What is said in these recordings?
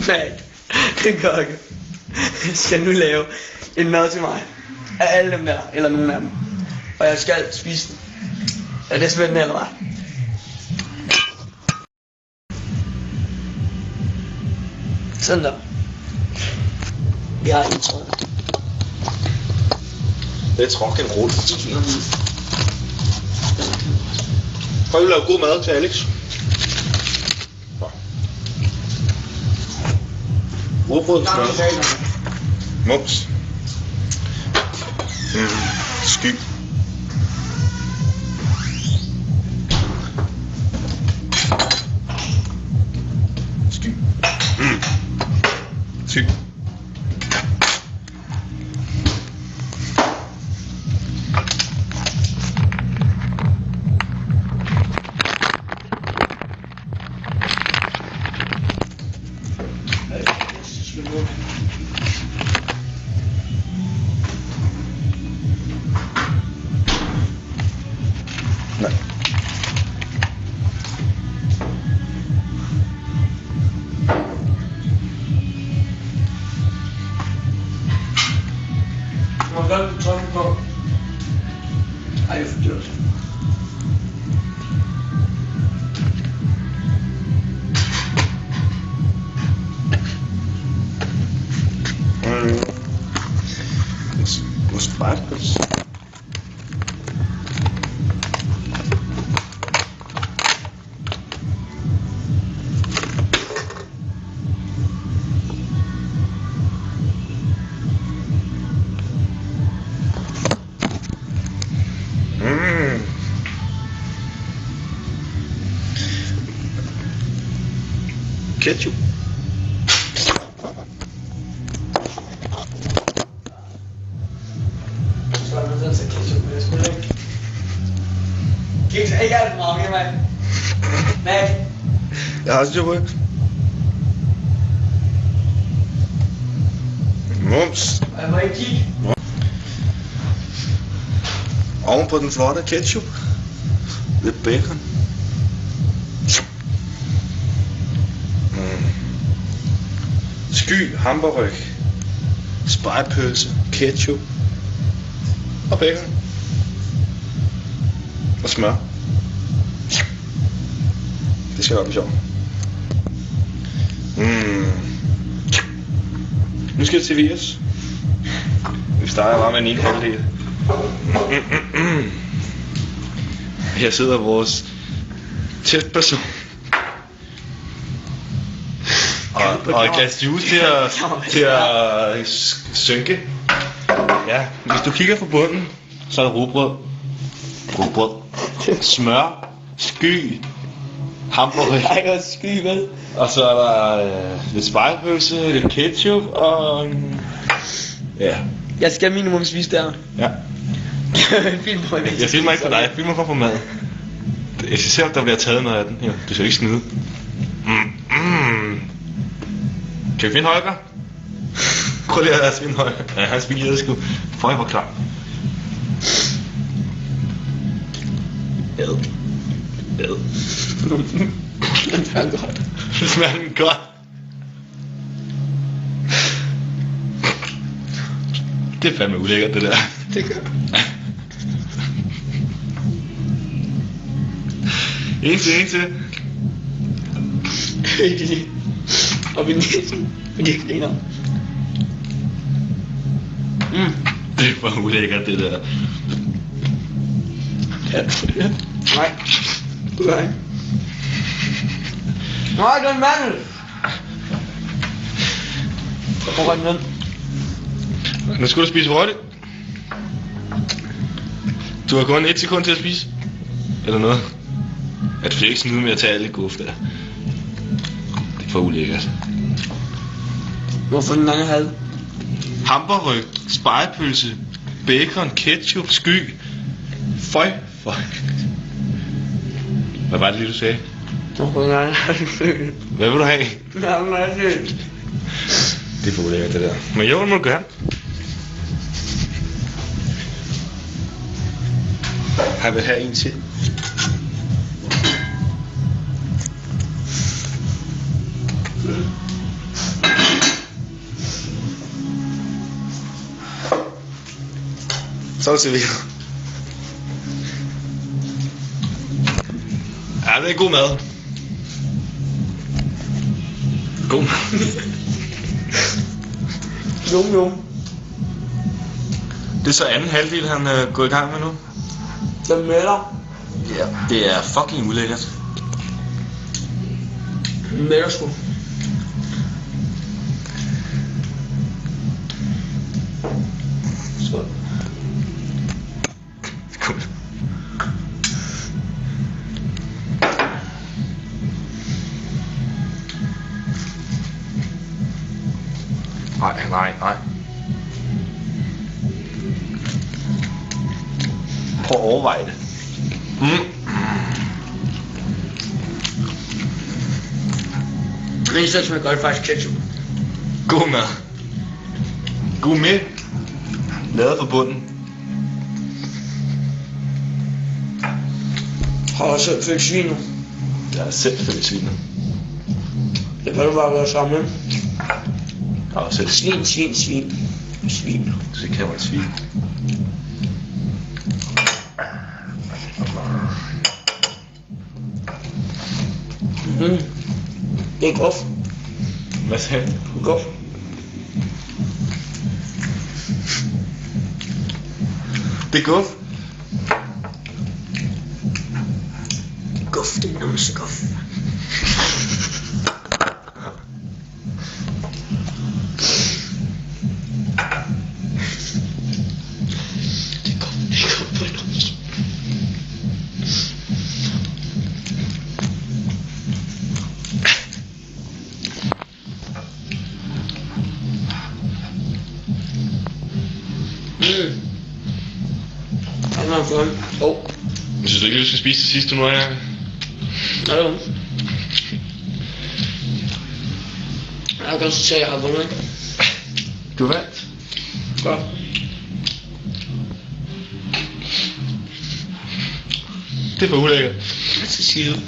Nej, det gør jeg ikke. Jeg skal nu lave en mad til mig. Af alle dem der, eller nogen af dem. Og jeg skal spise den. Er det spændende eller hvad? Sådan der. Vi har en tråd. Let's rock and roll. Prøv at lave god mad til Alex. Rugbrød, smør. Mums. Sky. Sky. Sky. Nej. Hvor gør du trykken på? Ej, det er for dyrt. Hvor spejlpølse. Ketchup. Så er der så ketchup, det er sgu ikke. Kiks er ikke alt for meget, mand. Nej. Jeg har styr på det. Mums. Jeg må ikke kigge. Oven på den flotte ketchup. Lidt bacon. Sky, hamburgerryg, spegepølse, ketchup og bacon og smør. Det skal nok blive sjovt. Nu skal det serveres. Vi starter bare med en halvdel. Her sidder vores testperson. Og et glas juice til at synke. Ja, hvis du kigger fra bunden, så er der rugbrød, smør, sky, hamburger. Jeg kan også sky med. Og så er der lidt spegepølse, lidt ketchup og ja. Jeg skal minimum spise der. Ja. Film på mig. Jeg filmer ikke for dig, jeg filmer for mad. Jeg skal se om der bliver taget noget af den her. Du skal ikke snyde. Kan vi finde Holger? Prøv lige at finde Holger. Ja, han spiller sgu. Føj, hvor klar. Ad. Den smager godt. Det smager den godt. Det er fandme ulækkert, det der. Det gør. En til. Og vi næsten. Fordi jeg griner. Det er for ulækkert, det der. Ja. Nej. Nej, den mandel. Hvor er den? Nu skal du spise hurtigt. Du har kun 1 sekund til at spise. Eller noget. At du ikke snyde med at tage alle guf der. Det er for ulækkert. Hvorfor den lange halv? Hamburgerryg, spegepølse, bacon, ketchup, sky. Føj. Hvad var det lige du sagde? Hvorfor den lange halv? Hvad vil du have? Det Det er for ulækkert det der. Men jo, det må du gøre. Jeg vil have en til. Så er det serveret. Ja, det er god mad. God mad. Jum. Det er så anden halvdel, han er gået i gang med nu. Den melder. Ja, det er fucking ulækkert. Melder sgu. Så. Cool. Nej. Prøv at overveje det. Det eneste, som jeg godt faktisk ketchup. God mad. God med. Lavet fra bunden. Har også selv født svin nu. Jeg er selv født svinet. Det kan du bare gøre sammen. Jeg er selv Svin. Så det kan være et svin. Det er godt. Hvad sagde du? Det er godt. Det er guf. Guf, det er nærmest guf. Han har fået. Jeg synes du ikke, du skal spise det sidste nu, Jakob? Hallo. Jeg kan konstatere, at jeg har vundet. Du vandt. Godt. Det er for ulækkert. Hvad siger du?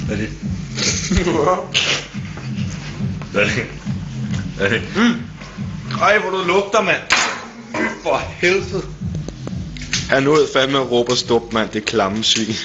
Hvad er det? Hvad er det? Ej, hvor du lugter, mand. For helvede. Han nåede fandme at råbe og stop, mand. Det klamme svin.